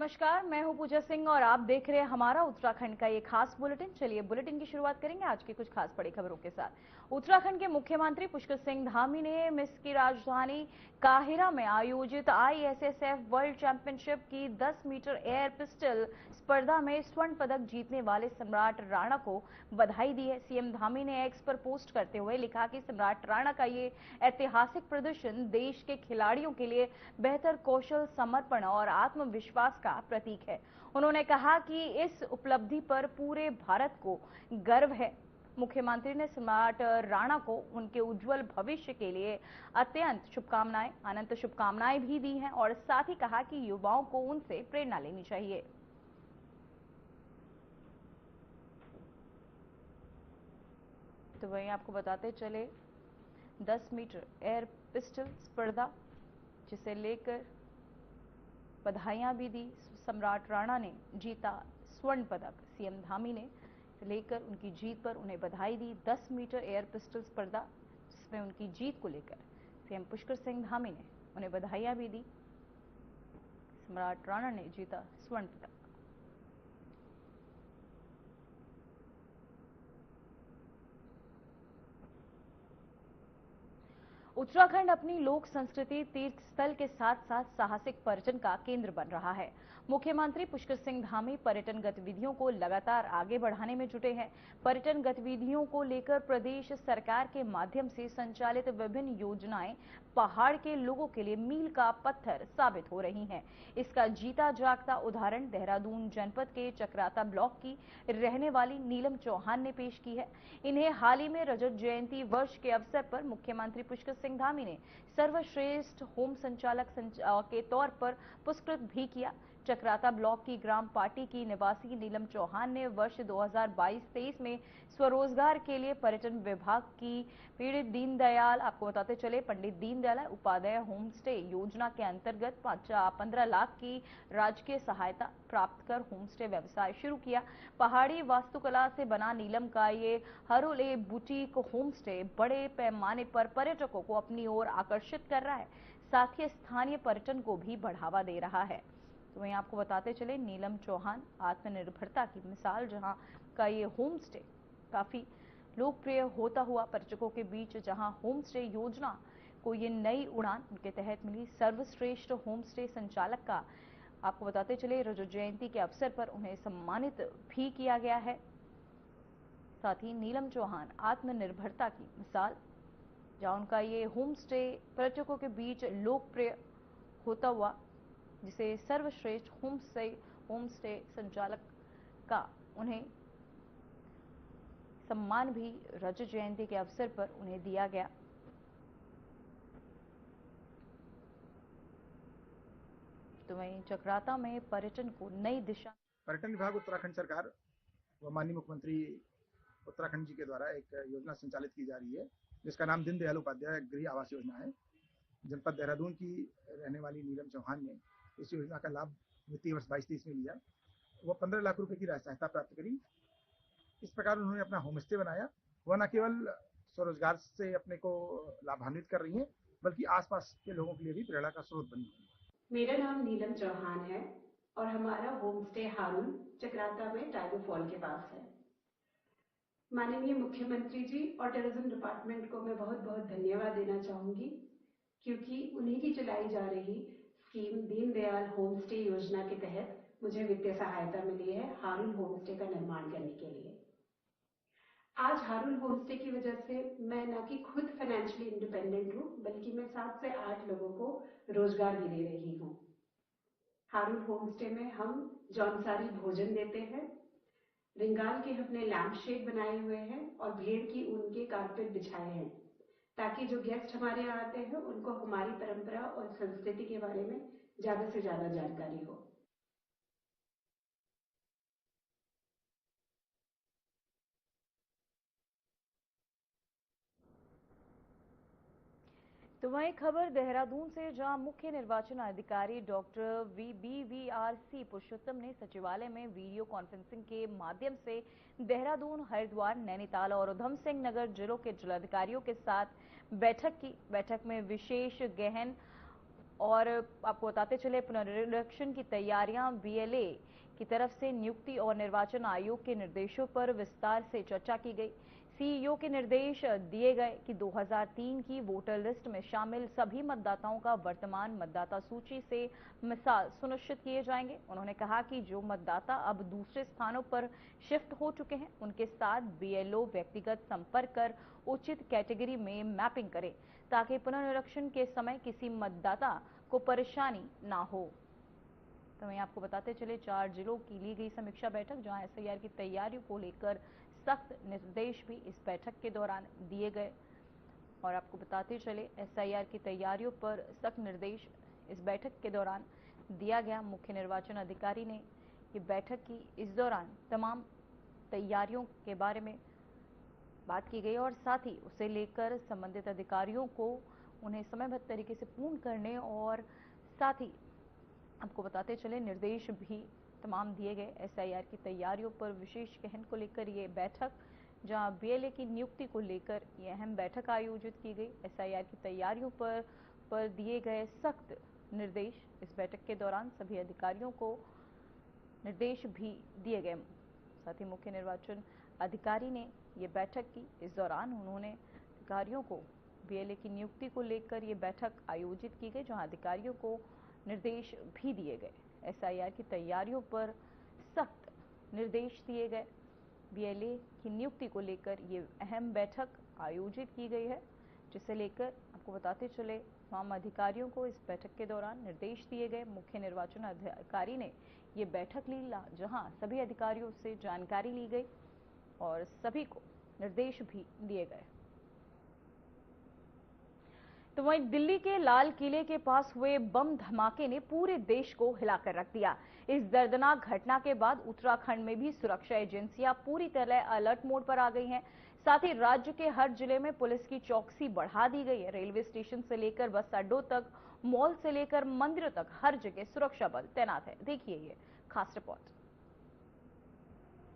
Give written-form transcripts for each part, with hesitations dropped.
नमस्कार, मैं हूं पूजा सिंह और आप देख रहे हैं हमारा उत्तराखंड का ये खास बुलेटिन। चलिए बुलेटिन की शुरुआत करेंगे आज की कुछ खास बड़ी खबरों के साथ। उत्तराखंड के मुख्यमंत्री पुष्कर सिंह धामी ने मिस्र की राजधानी काहिरा में आयोजित आईएसएसएफ वर्ल्ड चैंपियनशिप की 10 मीटर एयर पिस्टल स्पर्धा में स्वर्ण पदक जीतने वाले सम्राट राणा को बधाई दी है। सीएम धामी ने एक्स पर पोस्ट करते हुए लिखा कि सम्राट राणा का ये ऐतिहासिक प्रदर्शन देश के खिलाड़ियों के लिए बेहतर कौशल, समर्पण और आत्मविश्वास का प्रतीक है। उन्होंने कहा कि इस उपलब्धि पर पूरे भारत को गर्व है। मुख्यमंत्री ने सम्राट राणा को उनके उज्जवल भविष्य के लिए अनंत शुभकामनाएं भी दी हैं और साथ ही कहा कि युवाओं को उनसे प्रेरणा लेनी चाहिए। तो वहीं आपको बताते चले 10 मीटर एयर पिस्टल स्पर्धा जिसे लेकर बधाइयां भी दी। सम्राट राणा ने जीता स्वर्ण पदक। सीएम धामी ने लेकर उनकी जीत पर उन्हें बधाई दी। 10 मीटर एयर पिस्टल स्पर्धा जिसमें उनकी जीत को लेकर सीएम पुष्कर सिंह धामी ने उन्हें बधाइयां भी दी। सम्राट राणा ने जीता स्वर्ण पदक। उत्तराखंड अपनी लोक संस्कृति तीर्थ स्थल के साथ साथ साहसिक पर्यटन का केंद्र बन रहा है। मुख्यमंत्री पुष्कर सिंह धामी पर्यटन गतिविधियों को लगातार आगे बढ़ाने में जुटे हैं। पर्यटन गतिविधियों को लेकर प्रदेश सरकार के माध्यम से संचालित विभिन्न योजनाएं पहाड़ के लोगों के लिए मील का पत्थर साबित हो रही हैं। इसका जीता जागता उदाहरण देहरादून जनपद के चक्राता ब्लॉक की रहने वाली नीलम चौहान ने पेश की है। इन्हें हाल ही में रजत जयंती वर्ष के अवसर पर मुख्यमंत्री पुष्कर सिंह धामी ने सर्वश्रेष्ठ होम संचालक के तौर पर पुरस्कृत भी किया। चक्राता ब्लॉक की ग्राम पाटी की निवासी नीलम चौहान ने वर्ष 2022-23 में स्वरोजगार के लिए पर्यटन विभाग की आपको बताते चले पंडित दीनदयाल उपाध्याय होम स्टे योजना के अंतर्गत 15 लाख की राजकीय सहायता प्राप्त कर होम स्टे व्यवसाय शुरू किया। पहाड़ी वास्तुकला से बना नीलम का ये हरोले बुटीक होम स्टे बड़े पैमाने पर पर्यटकों को अपनी ओर आकर्षित कर रहा है, साथ ही स्थानीय पर्यटन को भी बढ़ावा दे रहा है। तो वहीं आपको बताते चले नीलम चौहान आत्मनिर्भरता की मिसाल, जहां का ये होम स्टे काफी लोकप्रिय होता हुआ पर्यटकों के बीच, जहां होम स्टे योजना को ये नई उड़ान उनके तहत मिली। सर्वश्रेष्ठ होम स्टे संचालक का आपको बताते चले रजत जयंती के अवसर पर उन्हें सम्मानित भी किया गया है। साथ ही नीलम चौहान आत्मनिर्भरता की मिसाल, जहां उनका ये होम स्टे पर्यटकों के बीच लोकप्रिय होता हुआ, जिसे सर्वश्रेष्ठ होम स्टे संचालक का उन्हें सम्मान भी रजत जयंती के अवसर पर उन्हें दिया गया। तो वहीं चक्राता में पर्यटन को नई दिशा। पर्यटन विभाग उत्तराखंड सरकार व माननीय मुख्यमंत्री उत्तराखंड जी के द्वारा एक योजना संचालित की जा रही है जिसका नाम दीनदयाल उपाध्याय गृह आवास योजना है। जनपद देहरादून की रहने वाली नीलम चौहान ने इस योजना का लाभ वित्तीय वर्ष 22-23 में लिया। वह 15 लाख रुपए की सहायता प्राप्त करी। इस प्रकार उन्होंने अपना होम स्टे बनाया। वह न केवल स्वरोजगार से अपने को लाभान्वित कर रही हैं, बल्कि आसपास के लोगों के लिए भी प्रेरणा का स्रोत बनी है। मेरा नाम नीलम चौहान है और हमारा होम स्टे हारून चक्राता में टाइगर फॉल के पास है। माननीय मुख्यमंत्री जी और टूरिज्म डिपार्टमेंट को मैं बहुत बहुत धन्यवाद देना चाहूंगी, क्योंकि उन्हीं की चलाई जा रही स्कीम दीनदयाल होम स्टे योजना के तहत मुझे वित्तीय सहायता मिली है हारून होम स्टे का निर्माण करने के लिए। आज हारून होम स्टे की वजह से मैं न कि खुद फाइनेंशियली इंडिपेंडेंट हूँ, बल्कि मैं 7 से 8 लोगों को रोजगार भी दे रही हूँ। हारून होम स्टे में हम जौनसारी भोजन देते हैं, रिंगाल के अपने लैंप शेड बनाए हुए हैं और भेड़ की ऊन के कारपेट बिछाए हैं, ताकि जो गेस्ट हमारे यहाँ आते हैं उनको हमारी परंपरा और संस्कृति के बारे में ज्यादा से ज्यादा जानकारी हो। तो वहीं खबर देहरादून से, जहां मुख्य निर्वाचन अधिकारी डॉक्टर BVRC पुरुषोत्तम ने सचिवालय में वीडियो कॉन्फ्रेंसिंग के माध्यम से देहरादून, हरिद्वार, नैनीताल और उधम सिंह नगर जिलों के जिलाधिकारियों के साथ बैठक की। बैठक में विशेष गहन और आपको बताते चले पुनरीक्षण की तैयारियां बीएलए की तरफ से नियुक्ति और निर्वाचन आयोग के निर्देशों पर विस्तार से चर्चा की गई। सीईओ के निर्देश दिए गए कि 2003 की वोटर लिस्ट में शामिल सभी मतदाताओं का वर्तमान मतदाता सूची से मिसाल सुनिश्चित किए जाएंगे। उन्होंने कहा कि जो मतदाता अब दूसरे स्थानों पर शिफ्ट हो चुके हैं उनके साथ बीएलओ व्यक्तिगत संपर्क कर उचित कैटेगरी में मैपिंग करें ताकि पुनरीक्षण के समय किसी मतदाता को परेशानी ना हो। तो वहीं आपको बताते चले 4 जिलों की ली गई समीक्षा बैठक जहां एसआईआर की तैयारियों को लेकर सख्त निर्देश भी इस बैठक के दौरान दिए गए। और आपको बताते चले एसआईआर की तैयारियों पर सख्त निर्देश इस बैठक के दौरान दिया गया। मुख्य निर्वाचन अधिकारी ने ये बैठक की, इस दौरान तमाम तैयारियों के बारे में बात की गई और साथ ही उसे लेकर संबंधित अधिकारियों को उन्हें समयबद्ध तरीके से पूर्ण करने और साथ ही आपको बताते चले निर्देश भी तमाम दिए गए। एसआईआर की तैयारियों पर विशेष गहन को लेकर ये बैठक, जहां बीएलए की नियुक्ति को लेकर ये अहम बैठक आयोजित की गई। एसआईआर की तैयारियों पर दिए गए सख्त निर्देश। इस बैठक के दौरान सभी अधिकारियों को निर्देश भी दिए गए। साथ ही मुख्य निर्वाचन अधिकारी ने ये बैठक की। इस दौरान उन्होंने अधिकारियों को बीएलए की नियुक्ति को लेकर ये बैठक आयोजित की गई, जहां अधिकारियों को निर्देश भी दिए गए। एसआईआर की तैयारियों पर सख्त निर्देश दिए गए। बीएलए की नियुक्ति को लेकर ये अहम बैठक आयोजित की गई है, जिसे लेकर आपको बताते चले तमाम अधिकारियों को इस बैठक के दौरान निर्देश दिए गए। मुख्य निर्वाचन अधिकारी ने ये बैठक ली, जहां सभी अधिकारियों से जानकारी ली गई और सभी को निर्देश भी दिए गए। तो वहीं दिल्ली के लाल किले के पास हुए बम धमाके ने पूरे देश को हिलाकर रख दिया। इस दर्दनाक घटना के बाद उत्तराखंड में भी सुरक्षा एजेंसियां पूरी तरह अलर्ट मोड पर आ गई हैं। साथ ही राज्य के हर जिले में पुलिस की चौकसी बढ़ा दी गई है। रेलवे स्टेशन से लेकर बस अड्डों तक, मॉल से लेकर मंदिरों तक हर जगह सुरक्षा बल तैनात है। देखिए ये खास रिपोर्ट।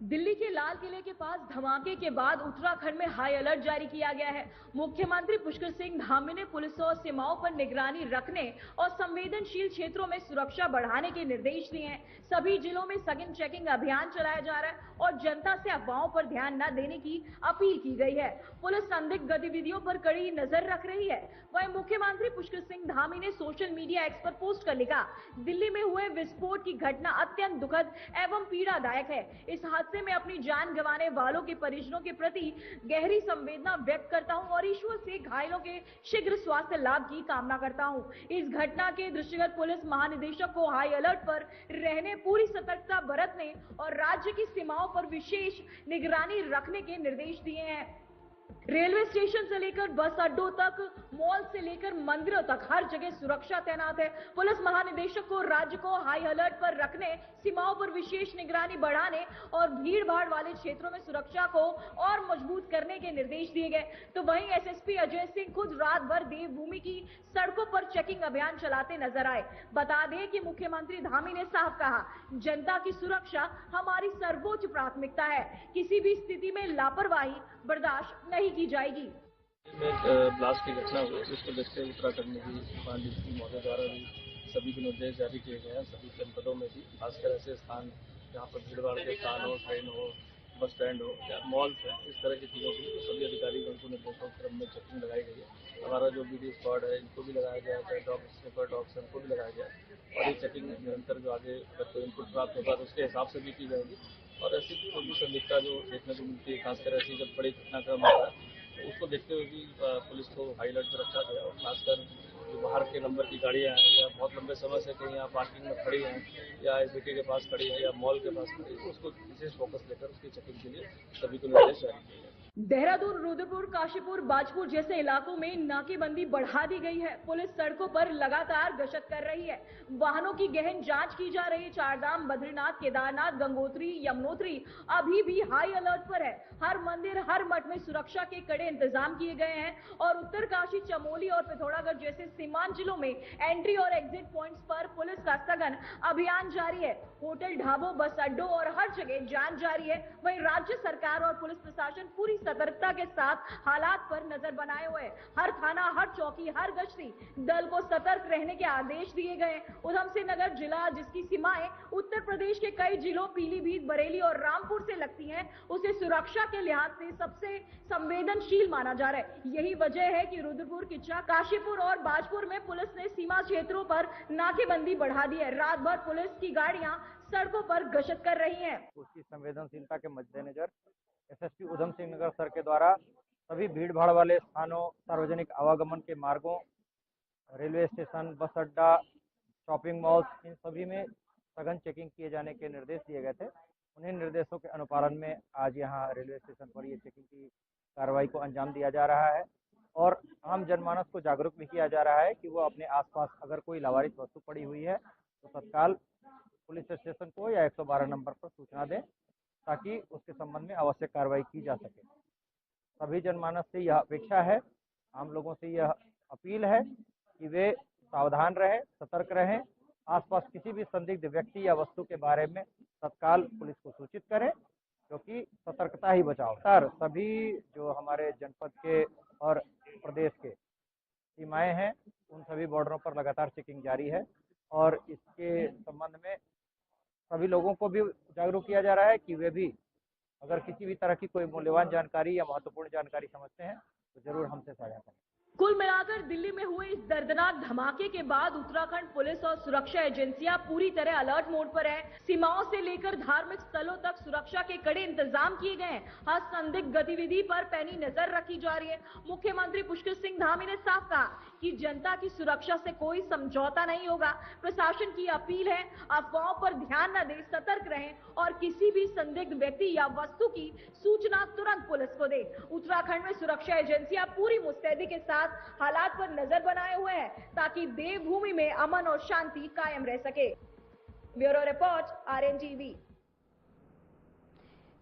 दिल्ली के लाल किले के पास धमाके के बाद उत्तराखंड में हाई अलर्ट जारी किया गया है। मुख्यमंत्री पुष्कर सिंह धामी ने पुलिस और सीमाओं पर निगरानी रखने और संवेदनशील क्षेत्रों में सुरक्षा बढ़ाने के निर्देश दिए हैं। सभी जिलों में सघन चेकिंग अभियान चलाया जा रहा है और जनता से अफवाहों पर ध्यान न देने की अपील की गई है। पुलिस संदिग्ध गतिविधियों पर कड़ी नजर रख रही है। वहीं मुख्यमंत्री पुष्कर सिंह धामी ने सोशल मीडिया एक्स पर पोस्ट कर लिखा, दिल्ली में हुए विस्फोट की घटना अत्यंत दुखद एवं पीड़ादायक है। इस हादसे में अपनी जान गंवाने वालों के परिजनों के प्रति गहरी संवेदना व्यक्त करता हूं और ईश्वर से घायलों के शीघ्र स्वास्थ्य लाभ की कामना करता हूं। इस घटना के दृष्टिगत पुलिस महानिदेशक को हाई अलर्ट पर रहने, पूरी सतर्कता बरतने और राज्य की सीमाओं पर विशेष निगरानी रखने के निर्देश दिए हैं। रेलवे स्टेशन से लेकर बस अड्डों तक, मॉल से लेकर मंदिरों तक हर जगह सुरक्षा तैनात है। पुलिस महानिदेशक को राज्य को हाई अलर्ट पर रखने, सीमाओं पर विशेष निगरानी बढ़ाने और भीड़ भाड़ वाले क्षेत्रों में सुरक्षा को और मजबूत करने के निर्देश दिए गए। तो वहीं एसएसपी अजय सिंह खुद रात भर देवभूमि की सड़कों पर चेकिंग अभियान चलाते नजर आए। बता दें कि मुख्यमंत्री धामी ने साफ कहा, जनता की सुरक्षा हमारी सर्वोच्च प्राथमिकता है। किसी भी स्थिति में लापरवाही बर्दाश्त नहीं की जाएगी। ब्लास्ट की घटना हुई, जिसको देखते हुए उत्तराखंड में भी महानिदेशक महोदय द्वारा भी सभी को निर्देश जारी किए गए हैं। सभी जनपदों में भी, खासकर ऐसे स्थान जहाँ पर भीड़ भाड़ के स्थान हो, ट्रेन हो, बस स्टैंड हो या मॉल है, इस तरह की चीज़ों की तो सभी अधिकारियों को निर्देशों के क्रम में चेकिंग लगाई गई है। हमारा जो बीडी स्क्वाड है, इनको भी लगाया गया है, डॉग स्निपर डॉग्स है, उनको भी लगाया गया है और ये चेकिंग निरंतर जो आगे कोई इनपुट प्राप्त होगा तो उसके हिसाब से भी की जाएगी। और ऐसी कोई भी संदिग्धता जो देखने को मिलती है, खासकर ऐसी जब बड़ी घटनाक्रम होता है तो उसको देखते हुए भी पुलिस को हाई अलर्ट पर रखा गया और खासकर जो बाहर के नंबर की गाड़ियाँ हैं या बहुत लंबे समय से कहीं यहाँ पार्किंग में खड़ी हैं या एसबीटी के पास खड़ी है या मॉल के पास खड़ी है, उसको विशेष फोकस लेकर उसकी चेकिंग के लिए सभी को निर्देश जारी किए गए। देहरादून, रुद्रपुर, काशीपुर, बाजपुर जैसे इलाकों में नाकेबंदी बढ़ा दी गई है। पुलिस सड़कों पर लगातार गश्त कर रही है। वाहनों की गहन जांच की जा रही है। चारधाम, बद्रीनाथ, केदारनाथ, गंगोत्री, यमुनोत्री अभी भी हाई अलर्ट पर है। हर मंदिर, हर मठ में सुरक्षा के कड़े इंतजाम किए गए हैं और उत्तरकाशी, चमोली और पिथौरागढ़ जैसे सीमांत जिलों में एंट्री और एग्जिट पॉइंट्स पर पुलिस का सघन अभियान जारी है। होटल, ढाबों, बस अड्डों और हर जगह जांच जारी है। वहीं राज्य सरकार और पुलिस प्रशासन पूरी सतर्कता के साथ हालात पर नजर बनाए हुए हर थाना, हर चौकी, हर गश्ती दल को सतर्क रहने के आदेश दिए गए। उधमसिंह नगर जिला, जिसकी सीमाएं उत्तर प्रदेश के कई जिलों पीलीभीत, बरेली और रामपुर से लगती हैं, उसे सुरक्षा के लिहाज से सबसे संवेदनशील माना जा रहा है। यही वजह है कि रुद्रपुर, किच्चा, काशीपुर और बाजपुर में पुलिस ने सीमा क्षेत्रों पर नाकेबंदी बढ़ा दी है। रात भर पुलिस की गाड़ियां सड़कों पर गश्त कर रही हैं। उसकी संवेदनशीलता के मद्देनजर एसएसपी उधमसिंह नगर सर के द्वारा सभी भीड़ भाड़ वाले स्थानों, सार्वजनिक आवागमन के मार्गों, रेलवे स्टेशन, बस अड्डा, शॉपिंग मॉल्स, इन सभी में सघन चेकिंग किए जाने के निर्देश दिए गए थे। उन्हीं निर्देशों के अनुपालन में आज यहाँ रेलवे स्टेशन पर ये चेकिंग की कार्रवाई को अंजाम दिया जा रहा है और आम जनमानस को जागरूक भी किया जा रहा है कि वो अपने आसपास अगर कोई लावारिस वस्तु पड़ी हुई है तो तत्काल पुलिस स्टेशन को या 112 नंबर पर सूचना दें ताकि उसके संबंध में आवश्यक कार्रवाई की जा सके। सभी जनमानस से यह अपेक्षा है, आम लोगों से यह अपील है कि वे सावधान रहें, सतर्क रहें, आसपास किसी भी संदिग्ध व्यक्ति या वस्तु के बारे में तत्काल पुलिस को सूचित करें, क्योंकि सतर्कता ही बचाव। सर, सभी जो हमारे जनपद के और प्रदेश के सीमाएं हैं, उन सभी बॉर्डरों पर लगातार चेकिंग जारी है और इसके संबंध में सभी लोगों को भी जागरूक किया जा रहा है कि वे भी अगर किसी भी तरह की कोई मूल्यवान जानकारी या महत्वपूर्ण जानकारी समझते हैं तो जरूर हमसे साझा करें। कुल मिलाकर दिल्ली में हुए इस दर्दनाक धमाके के बाद उत्तराखंड पुलिस और सुरक्षा एजेंसियां पूरी तरह अलर्ट मोड पर है। सीमाओं से लेकर धार्मिक स्थलों तक सुरक्षा के कड़े इंतजाम किए गए हैं। हर संदिग्ध गतिविधि पर पैनी नजर रखी जा रही है। मुख्यमंत्री पुष्कर सिंह धामी ने साफ कहा कि जनता की सुरक्षा से कोई समझौता नहीं होगा। प्रशासन की अपील है, अफवाहों पर ध्यान न दें, सतर्क रहें और किसी भी संदिग्ध व्यक्ति या वस्तु की सूचना तुरंत पुलिस को दें। उत्तराखंड में सुरक्षा एजेंसियां पूरी मुस्तैदी के साथ हालात पर नजर बनाए हुए हैं ताकि देवभूमि में अमन और शांति कायम रह सके। Bureau report, RNTV।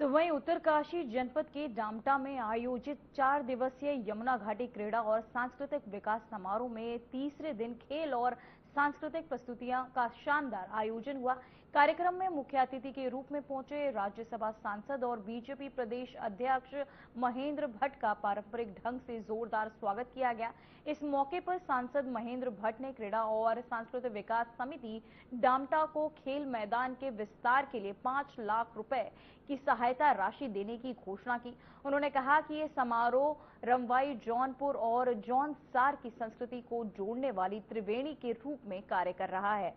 तो वहीं उत्तरकाशी जनपद के डामटा में आयोजित 4 दिवसीय यमुना घाटी क्रीड़ा और सांस्कृतिक विकास समारोह में तीसरे दिन खेल और सांस्कृतिक प्रस्तुतियां का शानदार आयोजन हुआ। कार्यक्रम में मुख्य अतिथि के रूप में पहुंचे राज्यसभा सांसद और बीजेपी प्रदेश अध्यक्ष महेंद्र भट्ट का पारंपरिक ढंग से जोरदार स्वागत किया गया। इस मौके पर सांसद महेंद्र भट्ट ने क्रीड़ा और सांस्कृतिक विकास समिति डामटा को खेल मैदान के विस्तार के लिए 5 लाख रुपए की सहायता राशि देने की घोषणा की। उन्होंने कहा कि ये समारोह रमवाई, जौनपुर और जौनसार की संस्कृति को जोड़ने वाली त्रिवेणी के रूप में कार्य कर रहा है।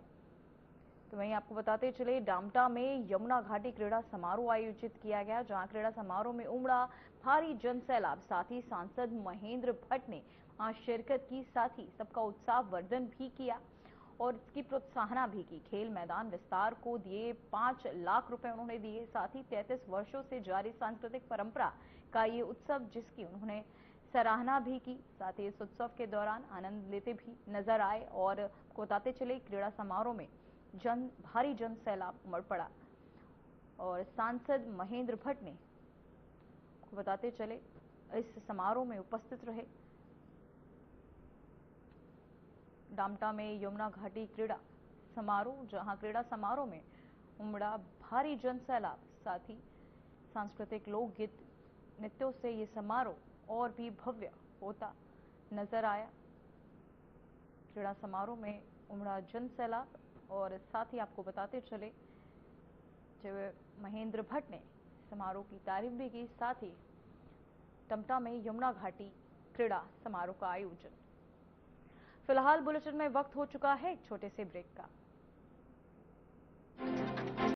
तो वहीं आपको बताते चले, डामटा में यमुना घाटी क्रीड़ा समारोह आयोजित किया गया, जहां क्रीड़ा समारोह में उमड़ा भारी जनसैलाब। साथ ही सांसद महेंद्र भट्ट ने वहां शिरकत की, साथ ही सबका उत्साह वर्धन भी किया और इसकी प्रोत्साहना भी की। खेल मैदान विस्तार को दिए 5 लाख रुपए उन्होंने दिए। साथ ही 33 वर्षों से जारी सांस्कृतिक परंपरा का ये उत्सव, जिसकी उन्होंने सराहना भी की। साथ ही इस उत्सव के दौरान आनंद लेते भी नजर आए और बताते चले, क्रीड़ा समारोह में भारी जन सैलाब उमड़ पड़ा और सांसद महेंद्र भट्ट ने बताते चले इस समारोह में उपस्थित रहे। डामटा में यमुना घाटी क्रीड़ा समारोह, जहां क्रीड़ा समारोह में उमड़ा भारी जन सैलाब, साथ ही सांस्कृतिक लोकगीत नृत्यों से ये समारोह और भी भव्य होता नजर आया। क्रीड़ा समारोह में उमड़ा जन सैलाब और साथ ही आपको बताते चले, जब महेंद्र भट्ट ने समारोह की तारीफ भी की। साथ ही डामटा में यमुना घाटी क्रीड़ा समारोह का आयोजन। फिलहाल बुलेटिन में वक्त हो चुका है एक छोटे से ब्रेक का।